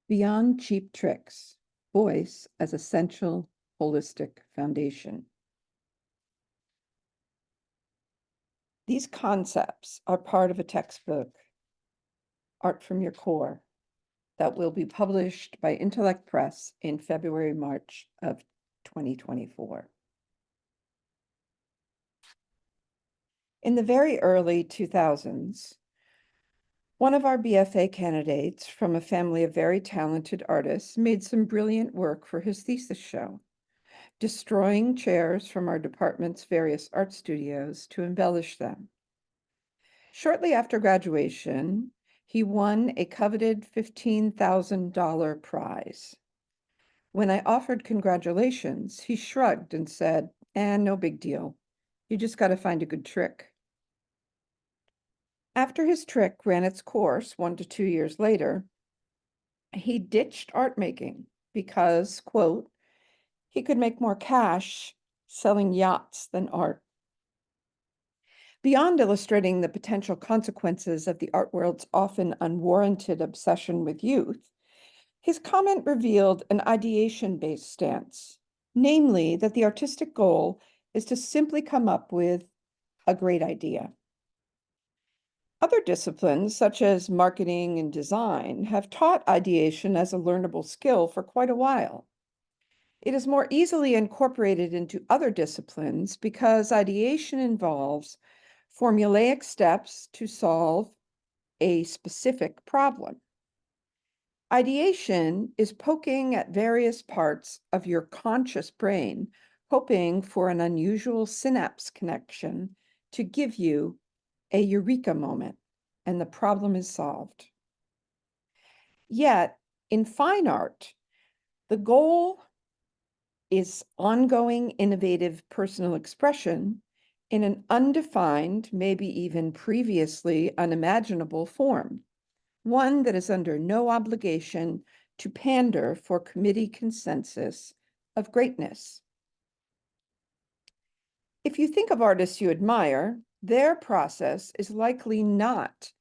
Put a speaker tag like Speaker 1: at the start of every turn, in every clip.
Speaker 1: Beyond cheap tricks, voice as essential holistic foundation. These concepts are part of a textbook, Art from Your Core, that will be published by Intellect Press in February, March of 2024. In the very early 2000s, one of our BFA candidates from a family of very talented artists made some brilliant work for his thesis show, destroying chairs from our department's various art studios to embellish them. Shortly after graduation, he won a coveted $15,000 prize. When I offered congratulations, he shrugged and said, no big deal. You just got to find a good trick. After his trick ran its course 1 to 2 years later, he ditched art making because, quote, he could make more cash selling yachts than art. Beyond illustrating the potential consequences of the art world's often unwarranted obsession with youth, his comment revealed an ideation-based stance, namely that the artistic goal is to simply come up with a great idea. Other disciplines, such as marketing and design, have taught ideation as a learnable skill for quite a while. It is more easily incorporated into other disciplines because ideation involves formulaic steps to solve a specific problem. Ideation is poking at various parts of your conscious brain, hoping for an unusual synapse connection to give you a eureka moment, and the problem is solved. Yet, in fine art, the goal is ongoing, innovative personal expression in an undefined, maybe even previously unimaginable form, one that is under no obligation to pander for committee consensus of greatness. If you think of artists you admire, their process is likely not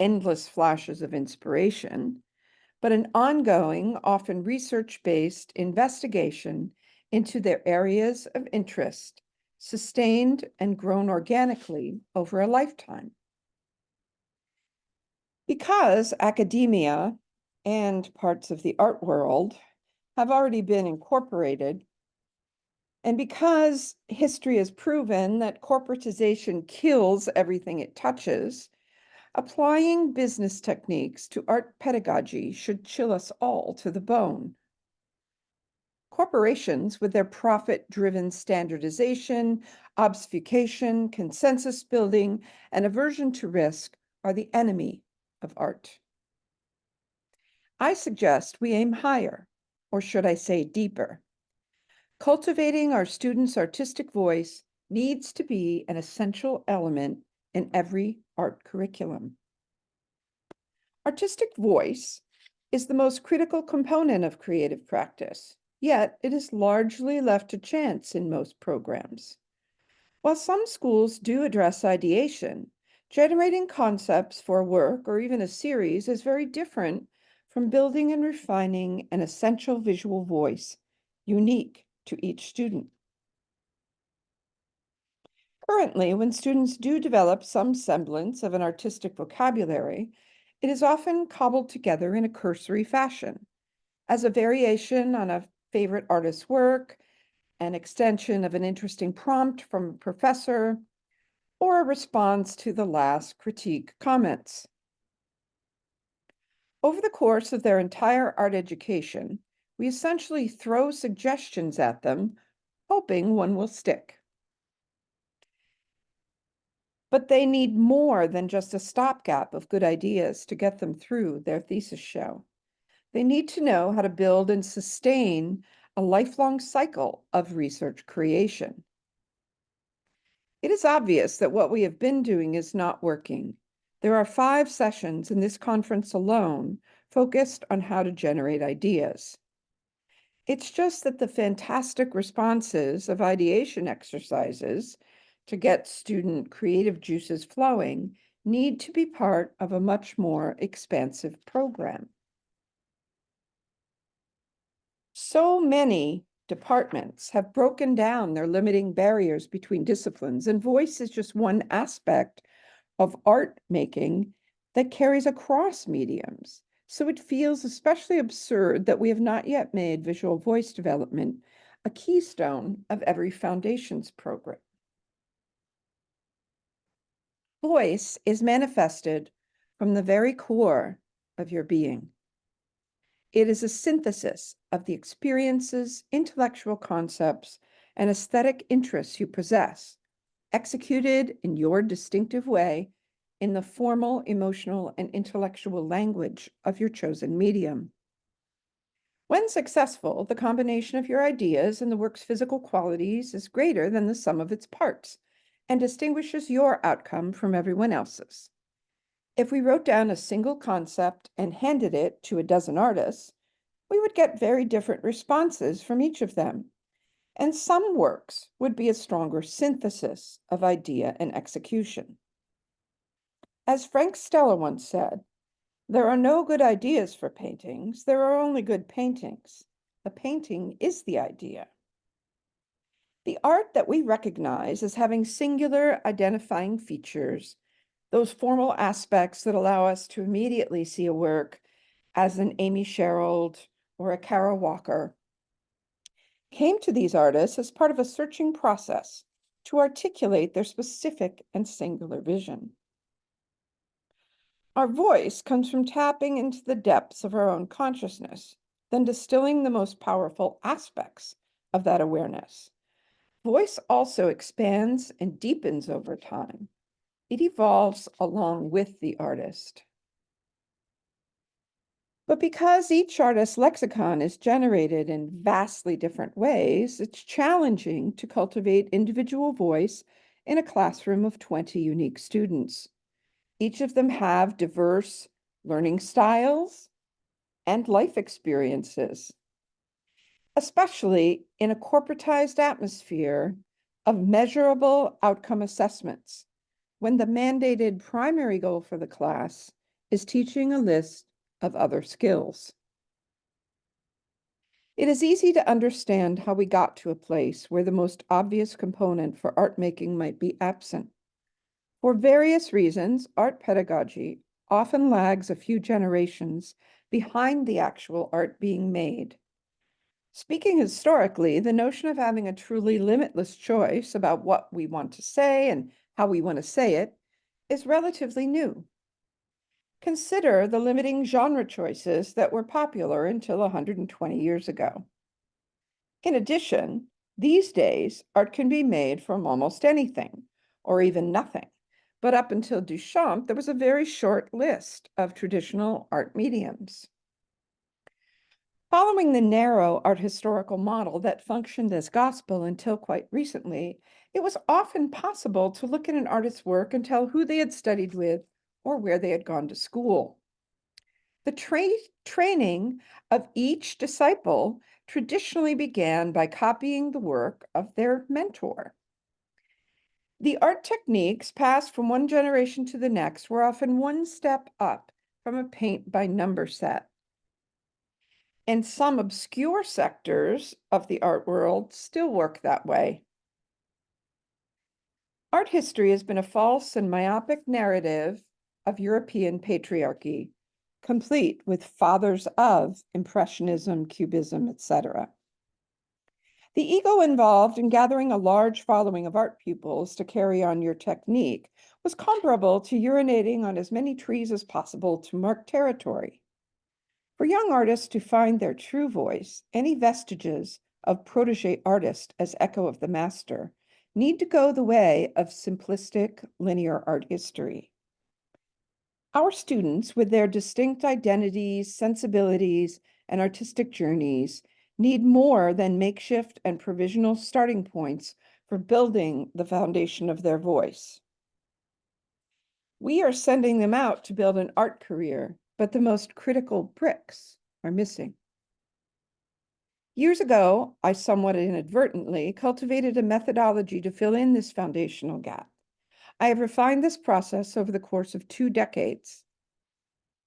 Speaker 1: endless flashes of inspiration, but an ongoing, often research-based investigation into their areas of interest, sustained and grown organically over a lifetime. Because academia and parts of the art world have already been incorporated, and because history has proven that corporatization kills everything it touches, applying business techniques to art pedagogy should chill us all to the bone. Corporations, with their profit-driven standardization, obfuscation, consensus building, and aversion to risk, are the enemy of art. I suggest we aim higher, or should I say deeper. Cultivating our students' artistic voice needs to be an essential element in every art curriculum. Artistic voice is the most critical component of creative practice, yet it is largely left to chance in most programs. While some schools do address ideation, generating concepts for a work or even a series is very different from building and refining an essential visual voice unique to each student. Currently, when students do develop some semblance of an artistic vocabulary, it is often cobbled together in a cursory fashion, as a variation on a favorite artist's work, an extension of an interesting prompt from a professor, or a response to the last critique comments. Over the course of their entire art education, we essentially throw suggestions at them, hoping one will stick. But they need more than just a stopgap of good ideas to get them through their thesis show. They need to know how to build and sustain a lifelong cycle of research creation. It is obvious that what we have been doing is not working. There are 5 sessions in this conference alone focused on how to generate ideas. It's just that the fantastic responses of ideation exercises to get student creative juices flowing need to be part of a much more expansive program. So many departments have broken down their limiting barriers between disciplines, and voice is just one aspect of art making that carries across mediums. So it feels especially absurd that we have not yet made visual voice development a keystone of every foundations program. Voice is manifested from the very core of your being. It is a synthesis of the experiences, intellectual concepts, and aesthetic interests you possess, executed in your distinctive way in the formal, emotional, and intellectual language of your chosen medium. When successful, the combination of your ideas and the work's physical qualities is greater than the sum of its parts and distinguishes your outcome from everyone else's. If we wrote down a single concept and handed it to a dozen artists, we would get very different responses from each of them, and some works would be a stronger synthesis of idea and execution. As Frank Stella once said, there are no good ideas for paintings, there are only good paintings. A painting is the idea. The art that we recognize as having singular identifying features, those formal aspects that allow us to immediately see a work as an Amy Sherald or a Kara Walker, came to these artists as part of a searching process to articulate their specific and singular vision. Our voice comes from tapping into the depths of our own consciousness, then distilling the most powerful aspects of that awareness. Voice also expands and deepens over time. It evolves along with the artist. But because each artist's lexicon is generated in vastly different ways, it's challenging to cultivate individual voice in a classroom of 20 unique students. Each of them have diverse learning styles and life experiences, especially in a corporatized atmosphere of measurable outcome assessments, when the mandated primary goal for the class is teaching a list of other skills. It is easy to understand how we got to a place where the most obvious component for art making might be absent. For various reasons, art pedagogy often lags a few generations behind the actual art being made. Speaking historically, the notion of having a truly limitless choice about what we want to say and how we want to say it is relatively new. Consider the limiting genre choices that were popular until 120 years ago. In addition, these days, art can be made from almost anything, or even nothing. But up until Duchamp, there was a very short list of traditional art mediums. Following the narrow art historical model that functioned as gospel until quite recently, it was often possible to look at an artist's work and tell who they had studied with or where they had gone to school. The training of each disciple traditionally began by copying the work of their mentor. The art techniques passed from one generation to the next were often one step up from a paint by number set. And some obscure sectors of the art world still work that way. Art history has been a false and myopic narrative of European patriarchy, complete with fathers of Impressionism, Cubism, etc. The ego involved in gathering a large following of art pupils to carry on your technique was comparable to urinating on as many trees as possible to mark territory. For young artists to find their true voice, any vestiges of protege artist as echo of the master need to go the way of simplistic linear art history. Our students, with their distinct identities, sensibilities, and artistic journeys, need more than makeshift and provisional starting points for building the foundation of their voice. We are sending them out to build an art career, but the most critical bricks are missing. Years ago, I somewhat inadvertently cultivated a methodology to fill in this foundational gap. I have refined this process over the course of 2 decades.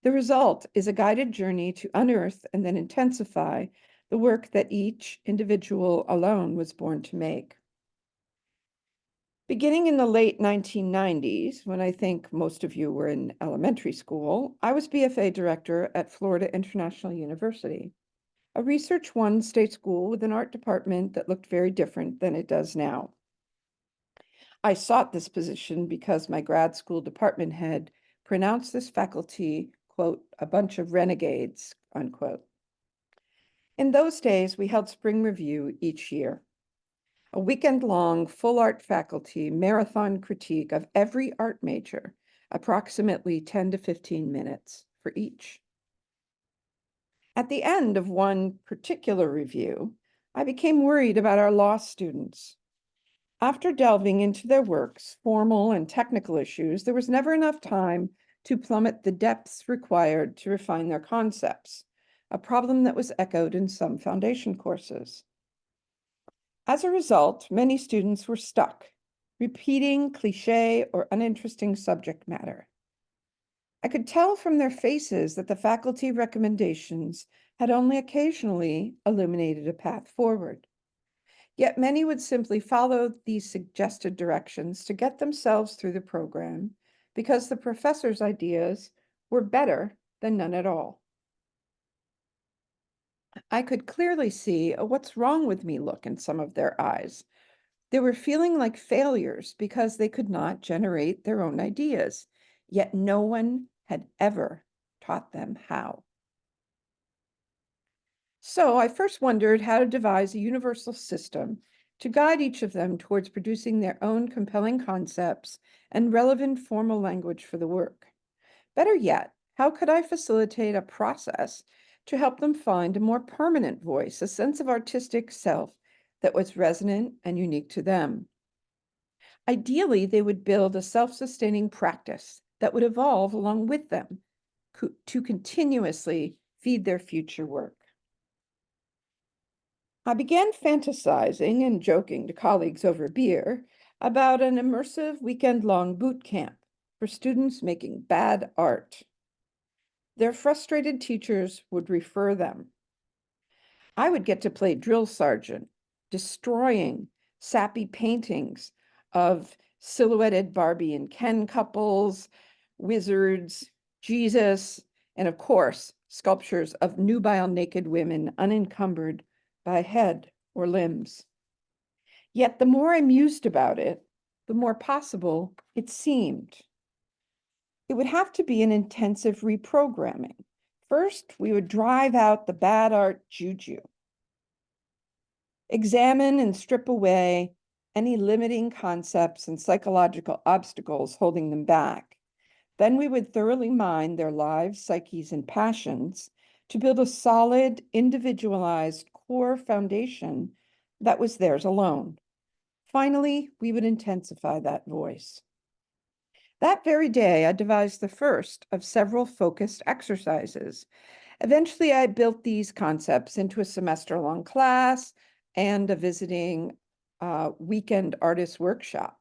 Speaker 1: The result is a guided journey to unearth and then intensify the work that each individual alone was born to make. Beginning in the late 1990s, when I think most of you were in elementary school, I was BFA director at Florida International University, a research one state school with an art department that looked very different than it does now. I sought this position because my grad school department head pronounced this faculty, quote, a bunch of renegades, unquote. In those days, we held spring review each year, a weekend-long full art faculty marathon critique of every art major, approximately 10 to 15 minutes for each. At the end of one particular review, I became worried about our law students. After delving into their works, formal and technical issues, there was never enough time to plummet the depths required to refine their concepts, a problem that was echoed in some foundation courses. As a result, many students were stuck, repeating cliché or uninteresting subject matter. I could tell from their faces that the faculty recommendations had only occasionally illuminated a path forward. Yet many would simply follow these suggested directions to get themselves through the program because the professor's ideas were better than none at all. I could clearly see a "what's wrong with me" look in some of their eyes. They were feeling like failures because they could not generate their own ideas, yet no one had ever taught them how. So I first wondered how to devise a universal system to guide each of them towards producing their own compelling concepts and relevant formal language for the work. Better yet, how could I facilitate a process to help them find a more permanent voice, a sense of artistic self that was resonant and unique to them? Ideally, they would build a self-sustaining practice that would evolve along with them to continuously feed their future work. I began fantasizing and joking to colleagues over beer about an immersive weekend-long boot camp for students making bad art. Their frustrated teachers would refer them. I would get to play drill sergeant, destroying sappy paintings of silhouetted Barbie and Ken couples, wizards, Jesus, and of course, sculptures of nubile naked women unencumbered by head or limbs. Yet the more I mused about it, the more possible it seemed. It would have to be an intensive reprogramming. First, we would drive out the bad art juju, examine and strip away any limiting concepts and psychological obstacles holding them back. Then we would thoroughly mine their lives, psyches, and passions to build a solid, individualized core foundation that was theirs alone. Finally, we would intensify that voice. That very day, I devised the first of several focused exercises. Eventually, I built these concepts into a semester-long class and a visiting weekend artist workshop.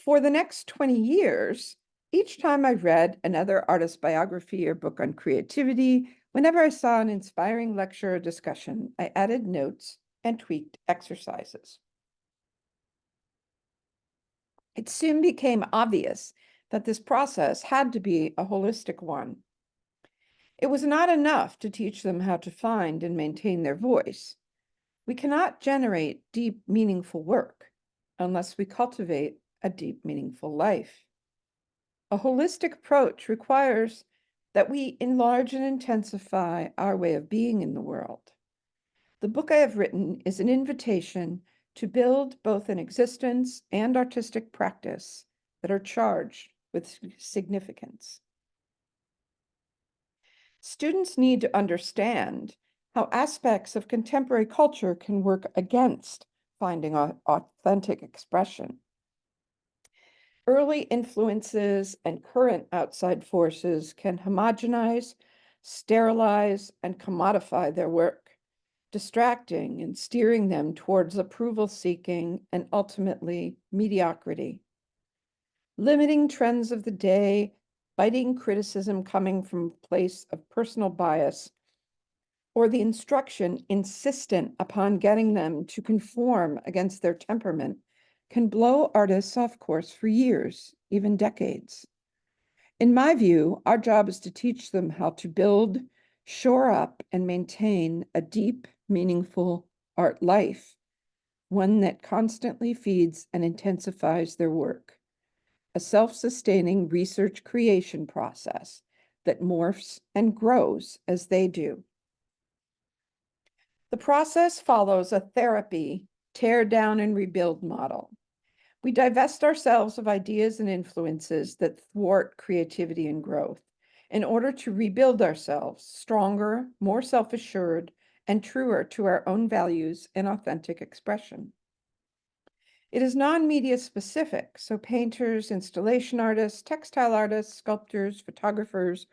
Speaker 1: For the next 20 years, each time I read another artist biography or book on creativity, whenever I saw an inspiring lecture or discussion, I added notes and tweaked exercises. It soon became obvious that this process had to be a holistic one. It was not enough to teach them how to find and maintain their voice. We cannot generate deep, meaningful work unless we cultivate a deep, meaningful life. A holistic approach requires that we enlarge and intensify our way of being in the world. The book I have written is an invitation to build both an existence and artistic practice that are charged with significance. Students need to understand how aspects of contemporary culture can work against finding authentic expression. Early influences and current outside forces can homogenize, sterilize, and commodify their work, distracting and steering them towards approval-seeking and ultimately mediocrity. Limiting trends of the day, biting criticism coming from a place of personal bias, or the instruction insistent upon getting them to conform against their temperament can blow artists off course for years, even decades. In my view, our job is to teach them how to build, shore up, and maintain a deep, meaningful art life, one that constantly feeds and intensifies their work, a self-sustaining research creation process that morphs and grows as they do. The process follows a therapy, tear down and rebuild model. We divest ourselves of ideas and influences that thwart creativity and growth in order to rebuild ourselves stronger, more self-assured, and truer to our own values and authentic expression. It is non-media specific, so painters, installation artists, textile artists, sculptors, photographers,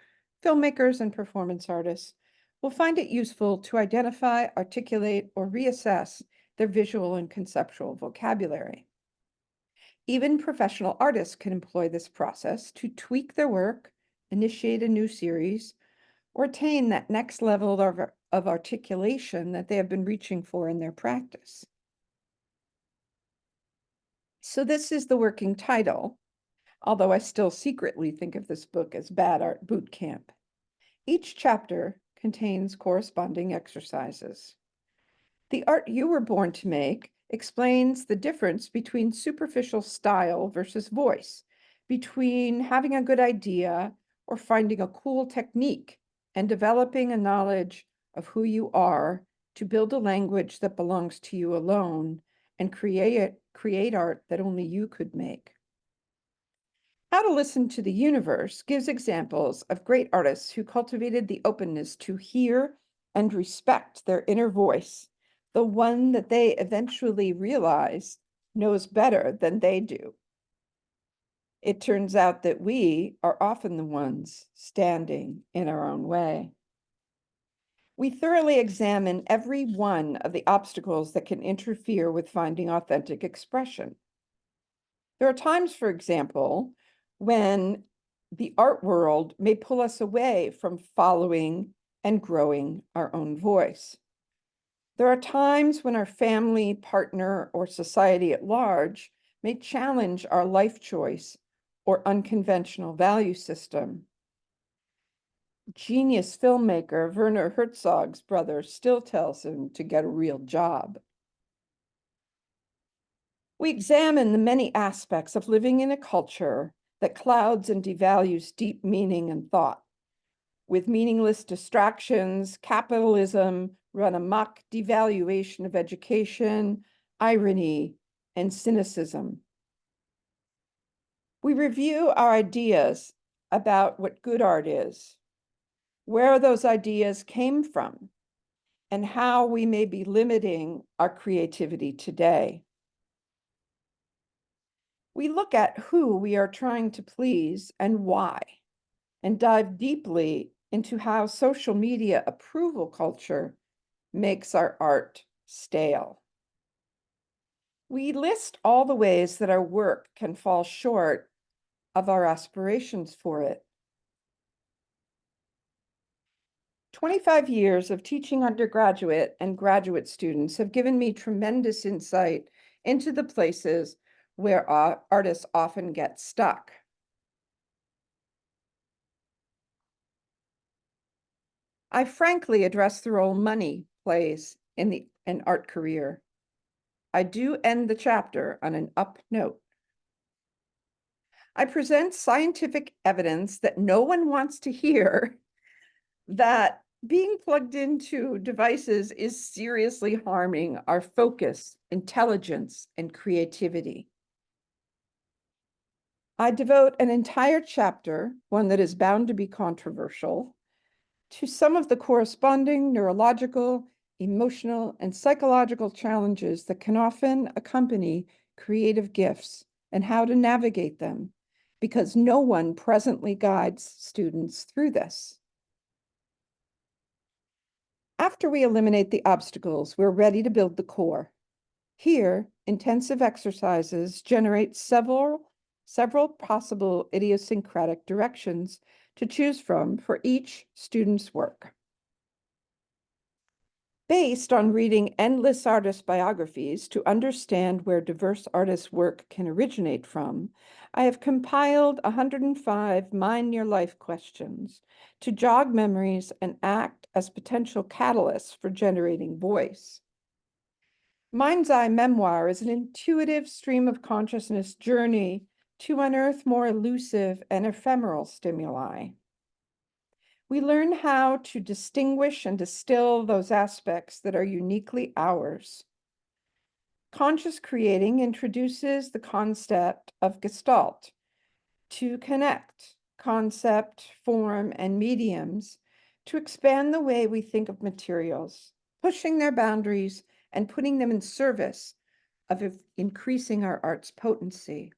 Speaker 1: filmmakers, and performance artists will find it useful to identify, articulate, or reassess their visual and conceptual vocabulary. Even professional artists can employ this process to tweak their work, initiate a new series, or attain that next level of articulation that they have been reaching for in their practice. So this is the working title, although I still secretly think of this book as Bad Art Boot Camp. Each chapter contains corresponding exercises. The Art You Were Born to Make explains the difference between superficial style versus voice, between having a good idea or finding a cool technique and developing a knowledge of who you are to build a language that belongs to you alone and create art that only you could make. How to Listen to the Universe gives examples of great artists who cultivated the openness to hear and respect their inner voice, the one that they eventually realize knows better than they do. It turns out that we are often the ones standing in our own way. We thoroughly examine every one of the obstacles that can interfere with finding authentic expression. There are times, for example, when the art world may pull us away from following and growing our own voice. There are times when our family, partner, or society at large may challenge our life choice or unconventional value system. Genius filmmaker Werner Herzog's brother still tells him to get a real job. We examine the many aspects of living in a culture that clouds and devalues deep meaning and thought. With meaningless distractions, capitalism run amok, devaluation of education, irony, and cynicism. We review our ideas about what good art is, where those ideas came from, and how we may be limiting our creativity today. We look at who we are trying to please and why, and dive deeply into how social media approval culture makes our art stale. We list all the ways that our work can fall short of our aspirations for it. 25 years of teaching undergraduate and graduate students have given me tremendous insight into the places where artists often get stuck. I frankly address the role money plays in an art career. I do end the chapter on an up note. I present scientific evidence that no one wants to hear that being plugged into devices is seriously harming our focus, intelligence, and creativity. I devote an entire chapter, one that is bound to be controversial, to some of the corresponding neurological, emotional, and psychological challenges that can often accompany creative gifts and how to navigate them, because no one presently guides students through this. After we eliminate the obstacles, we're ready to build the core. Here, intensive exercises generate several possible idiosyncratic directions to choose from for each student's work. Based on reading endless artist biographies to understand where diverse artists' work can originate from, I have compiled 105 Mind Your Life questions to jog memories and act as potential catalysts for generating voice. Mind's Eye Memoir is an intuitive stream of consciousness journey to unearth more elusive and ephemeral stimuli. We learn how to distinguish and distill those aspects that are uniquely ours. Conscious creating introduces the concept of gestalt, to connect concept, form, and mediums to expand the way we think of materials, pushing their boundaries and putting them in service of increasing our art's potency.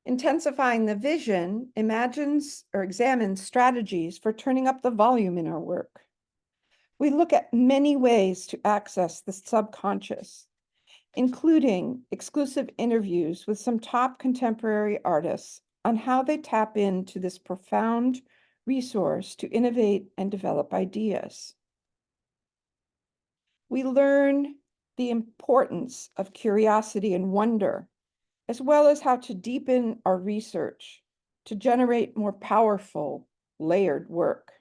Speaker 1: Intensifying the vision imagines or examines strategies for turning up the volume in our work. We look at many ways to access the subconscious, including exclusive interviews with some top contemporary artists on how they tap into this profound resource to innovate and develop ideas. We learn the importance of curiosity and wonder, as well as how to deepen our research to generate more powerful, layered work.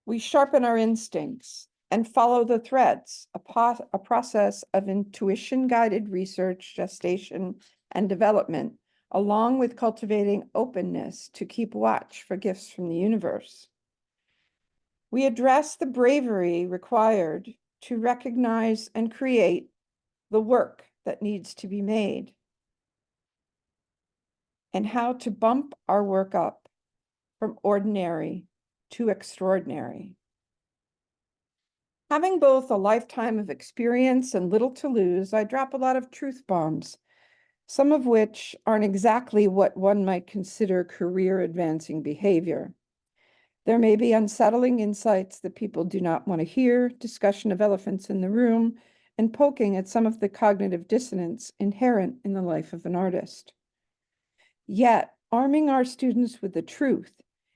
Speaker 1: We sharpen our instincts and follow the threads, a process of intuition-guided research, gestation, and development, along with cultivating openness to keep watch for gifts from the universe. We address the bravery required to recognize and create the work that needs to be made, and how to bump our work up from ordinary to extraordinary. Having both a lifetime of experience and little to lose, I drop a lot of truth bombs, some of which aren't exactly what one might consider career-advancing behavior. There may be unsettling insights that people do not want to hear, discussion of elephants in the room, and poking at some of the cognitive dissonance inherent in the life of an artist. Yet, arming our students with the truth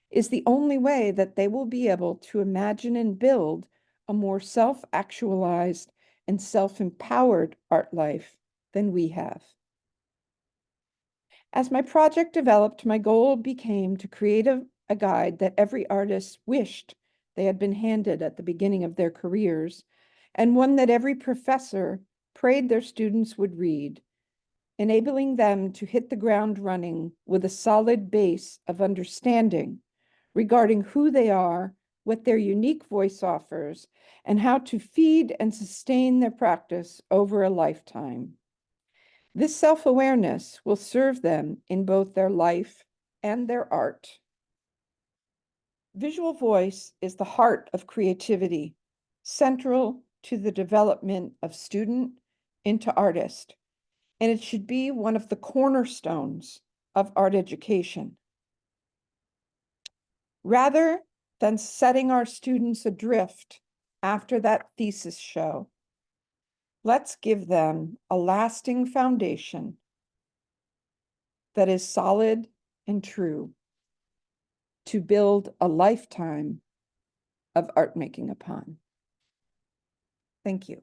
Speaker 1: is the only way that they will be able to imagine and build a more self-actualized and self-empowered art life than we have. As my project developed, my goal became to create a guide that every artist wished they had been handed at the beginning of their careers, and one that every professor prayed their students would read, enabling them to hit the ground running with a solid base of understanding regarding who they are, what their unique voice offers, and how to feed and sustain their practice over a lifetime. This self-awareness will serve them in both their life and their art. Visual voice is the heart of creativity, central to the development of student into artist, and it should be one of the cornerstones of art education. Rather than setting our students adrift after that thesis show, let's give them a lasting foundation that is solid and true to build a lifetime of art making upon. Thank you.